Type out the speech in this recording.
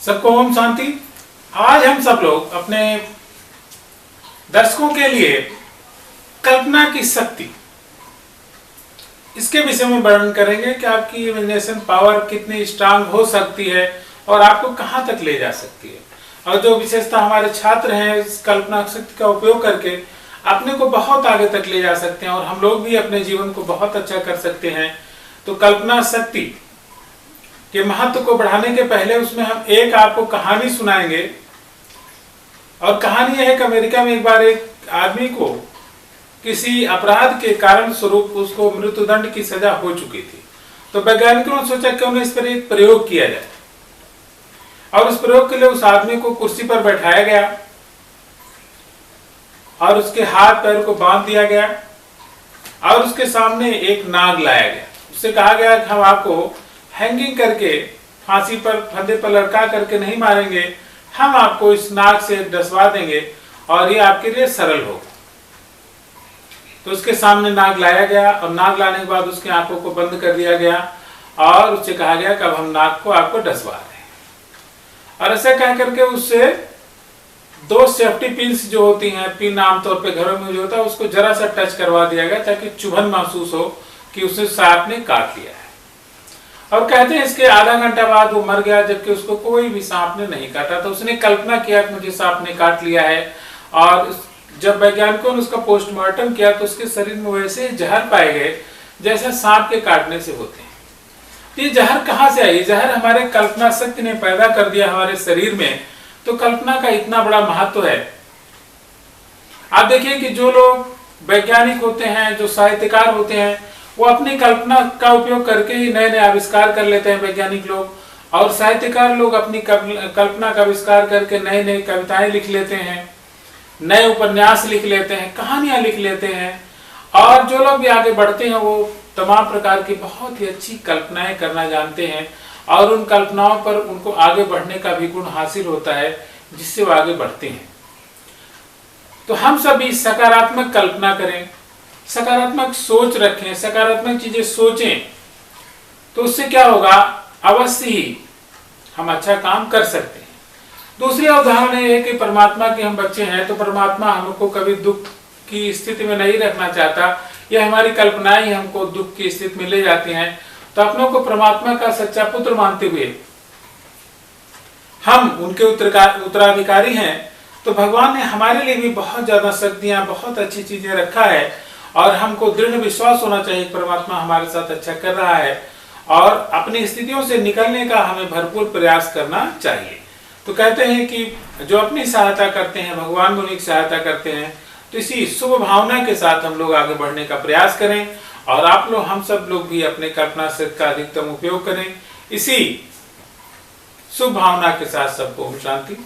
सबको ओम शांति। आज हम सब लोग अपने दर्शकों के लिए कल्पना की शक्ति इसके विषय में वर्णन करेंगे कि आपकी इमेजिनेशन पावर कितनी स्ट्रांग हो सकती है और आपको कहां तक ले जा सकती है। और जो विशेषता हमारे छात्र हैं इस कल्पना शक्ति का उपयोग करके अपने को बहुत आगे तक ले जा सकते हैं और हम लोग भी अपने जीवन को बहुत अच्छा कर सकते हैं। तो कल्पना शक्ति के महत्व को बढ़ाने के पहले उसमें हम एक आपको कहानी सुनाएंगे। और कहानी यह है कि अमेरिका में एक बार एक आदमी को किसी अपराध के कारण स्वरूप उसको मृत्युदंड की सजा हो चुकी थी। तो वैज्ञानिकों ने सोचा कि उन्हें इस पर एक प्रयोग किया जाए और उस प्रयोग के लिए उस आदमी को कुर्सी पर बैठाया गया और उसके हाथ पैर को बांध दिया गया और उसके सामने एक नाग लाया गया। उससे कहा गया कि हम आपको हैंगिंग करके फांसी पर फंदे पर लटका करके नहीं मारेंगे, हम आपको इस नाग से डसवा देंगे और ये आपके लिए सरल होगा। तो उसके सामने नाग लाया गया और नाग लाने के बाद उसकी आंखों को बंद कर दिया गया और उससे कहा गया कि अब हम नाग को आपको डसवा रहे हैं। और ऐसा कह करके उससे दो सेफ्टी पिन्स जो होती हैं, पिन आमतौर पे घरों में जो होता है, उसको जरा सा टच करवा दिया गया ताकि चुभन महसूस हो कि उसे सांप ने काट लिया है। और कहते हैं इसके आधा घंटा बाद वो मर गया, जबकि उसको कोई भी सांप ने नहीं काटा। तो उसने कल्पना किया कि मुझे सांप ने काट लिया है। और जब वैज्ञानिकों ने उसका पोस्टमार्टम किया तो उसके शरीर में वैसे जहर पाए गए जैसे सांप के काटने से होते हैं। तो ये जहर कहाँ से आई? जहर हमारे कल्पना शक्ति ने पैदा कर दिया हमारे शरीर में। तो कल्पना का इतना बड़ा महत्व है। आप देखिए कि जो लोग वैज्ञानिक होते हैं, जो साहित्यकार होते हैं, वो अपनी कल्पना का उपयोग करके ही नए नए आविष्कार कर लेते हैं वैज्ञानिक लोग। और साहित्यकार लोग अपनी कल्पना का आविष्कार करके नई नई कविताएं लिख लेते हैं, नए उपन्यास लिख लेते हैं, कहानियां लिख लेते हैं। और जो लोग भी आगे बढ़ते हैं वो तमाम प्रकार की बहुत ही अच्छी कल्पनाएं करना जानते हैं और उन कल्पनाओं पर उनको आगे बढ़ने का भी गुण हासिल होता है जिससे वो आगे बढ़ते हैं। तो हम सभी सकारात्मक कल्पना करें, सकारात्मक सोच रखें, सकारात्मक चीजें सोचें। तो उससे क्या होगा, अवश्य ही हम अच्छा काम कर सकते हैं। दूसरी उदाहरण ये है कि परमात्मा के हम बच्चे हैं, तो परमात्मा हमको कभी दुख की स्थिति में नहीं रखना चाहता। यह हमारी कल्पनाएं ही हमको दुख की स्थिति में ले जाती हैं। तो अपनों को परमात्मा का सच्चा पुत्र मानते हुए हम उनके उत्तराधिकारी हैं। तो भगवान ने हमारे लिए भी बहुत ज्यादा शक्तियां, बहुत अच्छी चीजें रखा है और हमको दृढ़ विश्वास होना चाहिए कि परमात्मा हमारे साथ अच्छा कर रहा है और अपनी स्थितियों से निकलने का हमें भरपूर प्रयास करना चाहिए। तो कहते हैं कि जो अपनी सहायता करते हैं भगवान भी उन्हीं की सहायता करते हैं। तो इसी शुभ भावना के साथ हम लोग आगे बढ़ने का प्रयास करें और आप लोग, हम सब लोग भी अपने कल्पना शक्ति का अधिकतम उपयोग करें। इसी शुभ भावना के साथ सबको ओम शांति।